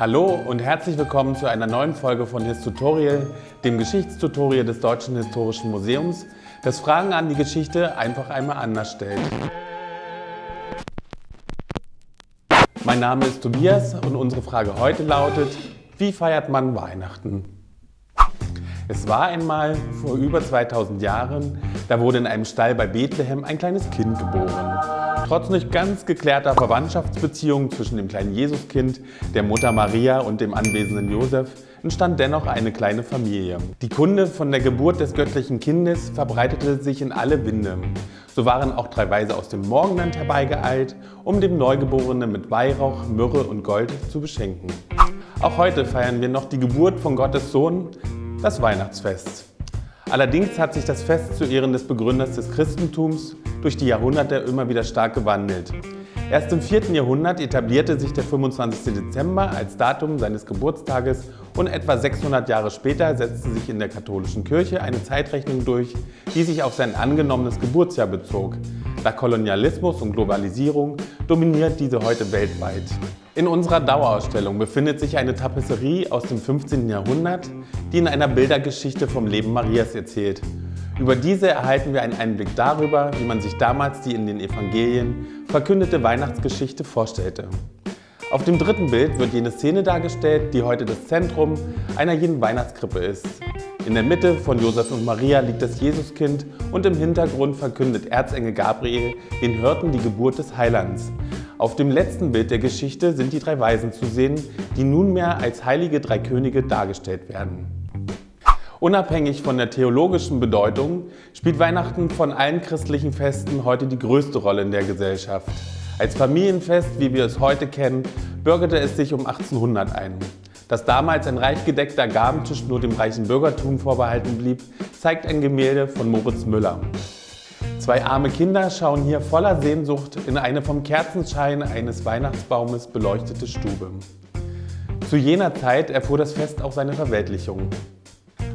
Hallo und herzlich willkommen zu einer neuen Folge von Histotorial, dem Geschichtstutorial des Deutschen Historischen Museums, das Fragen an die Geschichte einfach einmal anders stellt. Mein Name ist Tobias und unsere Frage heute lautet: Wie feiert man Weihnachten? Es war einmal vor über 2000 Jahren, da wurde in einem Stall bei Bethlehem ein kleines Kind geboren. Trotz nicht ganz geklärter Verwandtschaftsbeziehungen zwischen dem kleinen Jesuskind, der Mutter Maria und dem anwesenden Josef entstand dennoch eine kleine Familie. Die Kunde von der Geburt des göttlichen Kindes verbreitete sich in alle Winde. So waren auch 3 Weise aus dem Morgenland herbeigeeilt, um dem Neugeborenen mit Weihrauch, Myrrhe und Gold zu beschenken. Auch heute feiern wir noch die Geburt von Gottes Sohn, das Weihnachtsfest. Allerdings hat sich das Fest zu Ehren des Begründers des Christentums durch die Jahrhunderte immer wieder stark gewandelt. Erst im 4. Jahrhundert etablierte sich der 25. Dezember als Datum seines Geburtstages und etwa 600 Jahre später setzte sich in der katholischen Kirche eine Zeitrechnung durch, die sich auf sein angenommenes Geburtsjahr bezog. Nach Kolonialismus und Globalisierung dominiert diese heute weltweit. In unserer Dauerausstellung befindet sich eine Tapisserie aus dem 15. Jahrhundert, die in einer Bildergeschichte vom Leben Marias erzählt. Über diese erhalten wir einen Einblick darüber, wie man sich damals die in den Evangelien verkündete Weihnachtsgeschichte vorstellte. Auf dem 3. Bild wird jene Szene dargestellt, die heute das Zentrum einer jeden Weihnachtskrippe ist. In der Mitte von Josef und Maria liegt das Jesuskind und im Hintergrund verkündet Erzengel Gabriel den Hirten die Geburt des Heilands. Auf dem letzten Bild der Geschichte sind die 3 Weisen zu sehen, die nunmehr als heilige 3 Könige dargestellt werden. Unabhängig von der theologischen Bedeutung spielt Weihnachten von allen christlichen Festen heute die größte Rolle in der Gesellschaft. Als Familienfest, wie wir es heute kennen, bürgerte es sich um 1800 ein. Dass damals ein reich gedeckter Gabentisch nur dem reichen Bürgertum vorbehalten blieb, zeigt ein Gemälde von Moritz Müller. 2 arme Kinder schauen hier voller Sehnsucht in eine vom Kerzenschein eines Weihnachtsbaumes beleuchtete Stube. Zu jener Zeit erfuhr das Fest auch seine Verweltlichung.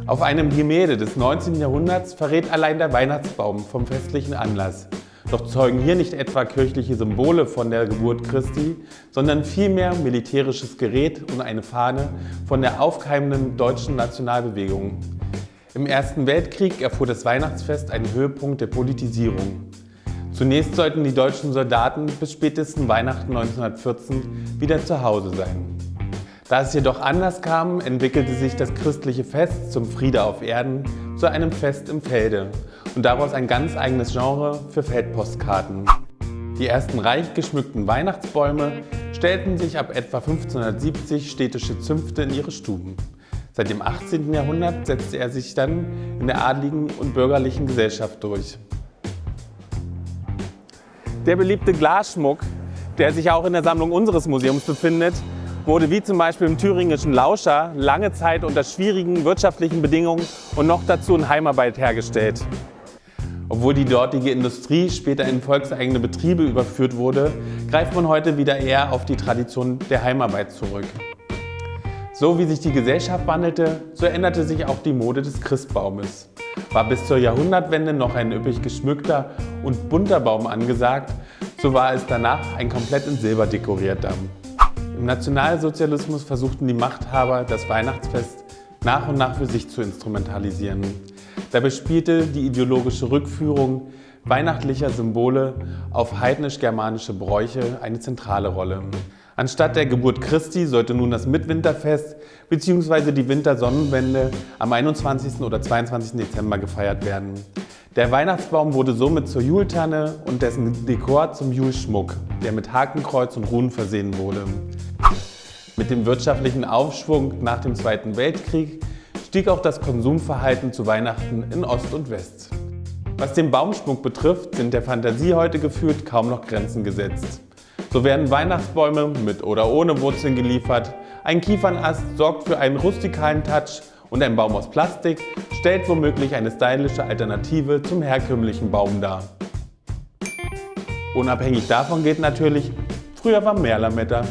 Auf einem Gemälde des 19. Jahrhunderts verrät allein der Weihnachtsbaum vom festlichen Anlass. Doch zeugen hier nicht etwa kirchliche Symbole von der Geburt Christi, sondern vielmehr militärisches Gerät und eine Fahne von der aufkeimenden deutschen Nationalbewegung. Im Ersten Weltkrieg erfuhr das Weihnachtsfest einen Höhepunkt der Politisierung. Zunächst sollten die deutschen Soldaten bis spätestens Weihnachten 1914 wieder zu Hause sein. Da es jedoch anders kam, entwickelte sich das christliche Fest zum Friede auf Erden zu einem Fest im Felde und daraus ein ganz eigenes Genre für Feldpostkarten. Die ersten reich geschmückten Weihnachtsbäume stellten sich ab etwa 1570 städtische Zünfte in ihre Stuben. Seit dem 18. Jahrhundert setzte er sich dann in der adligen und bürgerlichen Gesellschaft durch. Der beliebte Glasschmuck, der sich auch in der Sammlung unseres Museums befindet, wurde wie zum Beispiel im thüringischen Lauscher lange Zeit unter schwierigen wirtschaftlichen Bedingungen und noch dazu in Heimarbeit hergestellt. Obwohl die dortige Industrie später in volkseigene Betriebe überführt wurde, greift man heute wieder eher auf die Tradition der Heimarbeit zurück. So wie sich die Gesellschaft wandelte, so änderte sich auch die Mode des Christbaumes. War bis zur Jahrhundertwende noch ein üppig geschmückter und bunter Baum angesagt, so war es danach ein komplett in Silber dekorierter. Im Nationalsozialismus versuchten die Machthaber, das Weihnachtsfest nach und nach für sich zu instrumentalisieren. Dabei spielte die ideologische Rückführung weihnachtlicher Symbole auf heidnisch-germanische Bräuche eine zentrale Rolle. Anstatt der Geburt Christi sollte nun das Mitwinterfest bzw. die Wintersonnenwende am 21. oder 22. Dezember gefeiert werden. Der Weihnachtsbaum wurde somit zur Jultanne und dessen Dekor zum Julschmuck, der mit Hakenkreuz und Runen versehen wurde. Mit dem wirtschaftlichen Aufschwung nach dem Zweiten Weltkrieg stieg auch das Konsumverhalten zu Weihnachten in Ost und West. Was den Baumschmuck betrifft, sind der Fantasie heute gefühlt kaum noch Grenzen gesetzt. So werden Weihnachtsbäume mit oder ohne Wurzeln geliefert, ein Kiefernast sorgt für einen rustikalen Touch und ein Baum aus Plastik stellt womöglich eine stylische Alternative zum herkömmlichen Baum dar. Unabhängig davon gilt natürlich, früher war mehr Lametta.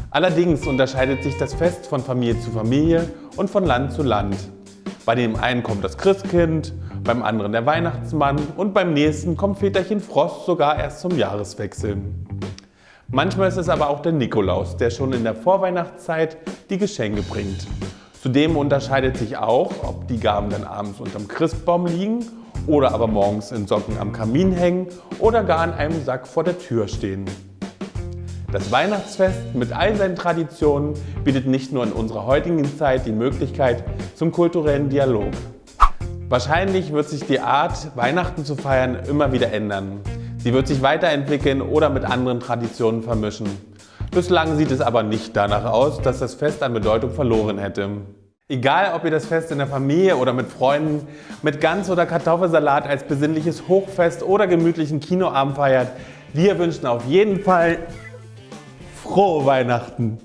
Allerdings unterscheidet sich das Fest von Familie zu Familie und von Land zu Land. Bei dem einen kommt das Christkind, beim anderen der Weihnachtsmann und beim nächsten kommt Väterchen Frost sogar erst zum Jahreswechsel. Manchmal ist es aber auch der Nikolaus, der schon in der Vorweihnachtszeit die Geschenke bringt. Zudem unterscheidet sich auch, ob die Gaben dann abends unterm Christbaum liegen oder aber morgens in Socken am Kamin hängen oder gar in einem Sack vor der Tür stehen. Das Weihnachtsfest mit all seinen Traditionen bietet nicht nur in unserer heutigen Zeit die Möglichkeit zum kulturellen Dialog. Wahrscheinlich wird sich die Art, Weihnachten zu feiern, immer wieder ändern. Sie wird sich weiterentwickeln oder mit anderen Traditionen vermischen. Bislang sieht es aber nicht danach aus, dass das Fest an Bedeutung verloren hätte. Egal, ob ihr das Fest in der Familie oder mit Freunden, mit Gans- oder Kartoffelsalat als besinnliches Hochfest oder gemütlichen Kinoabend feiert, wir wünschen auf jeden Fall frohe Weihnachten!